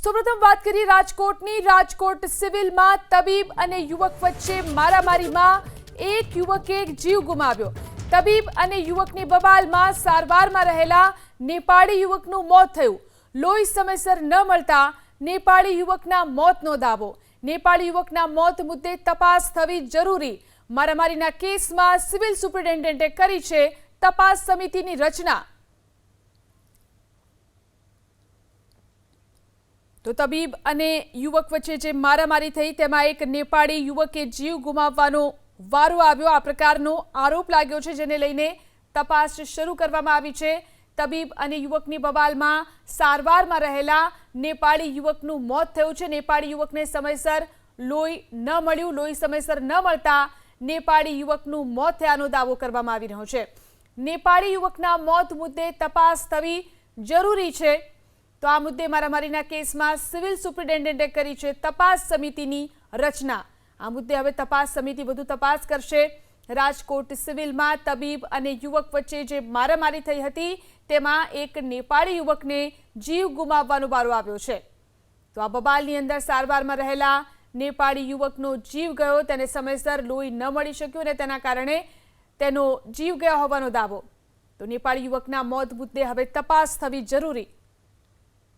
સૌપ્રથમ વાત કરીએ રાજકોટની। રાજકોટ સિવિલમાં તબીબ અને યુવક વચ્ચે મારામારીમાં એક યુવકે જીવ ગુમાવ્યો। તબીબ અને યુવકની બબાલમાં સારવારમાં રહેલા નેપાળી યુવકનું મોત થયું। લોહી સમયસર ન મળતા નેપાળી યુવકના મોતનો દાવો। નેપાળી યુવકના મોત મુદ્દે તપાસ થવી જરૂરી। મારામારીના કેસમાં સિવિલ સુપ્રિન્ટેન્ડન્ટે કરી છે તપાસ સમિતિની રચના। તો તબીબ અને યુવક વચ્ચે જે મારામારી થઈ તેમાં એક નેપાળી યુવકે જીવ ગુમાવવાનો વારો આવ્યો। આ પ્રકારનો આરોપ લાગ્યો છે, જેને લઈને તપાસ શરૂ કરવામાં આવી છે। તબીબ અને યુવકની બબાલમાં સારવારમાં રહેલા નેપાળી યુવકનું મોત થયું છે। નેપાળી યુવકને સમયસર લોહી ન મળ્યું। લોહી સમયસર ન મળતા નેપાળી યુવકનું મોત થયાનો દાવો કરવામાં આવી રહ્યો છે। નેપાળી યુવકના મોત મુદ્દે તપાસ થવી જરૂરી છે। તો આ મુદ્દે મારામારીના કેસમાં સિવિલ સુપ્રિન્ટેન્ડન્ટે કરી છે તપાસ સમિતિની રચના। આ મુદ્દે હવે તપાસ સમિતિ વધુ તપાસ કરશે। રાજકોટ સિવિલમાં તબીબ અને યુવક વચ્ચે જે મારામારી થઈ હતી તેમાં એક નેપાળી યુવકને જીવ ગુમાવવાનો વારો આવ્યો છે। તો આ બબાલની અંદર સારવારમાં રહેલા નેપાળી યુવકનો જીવ ગયો। તેને સમયસર લોહી ન મળી શક્યું અને તેના કારણે તેનો જીવ ગયો હોવાનો દાવો। તો નેપાળી યુવકના મોત મુદ્દે હવે તપાસ થવી જરૂરી।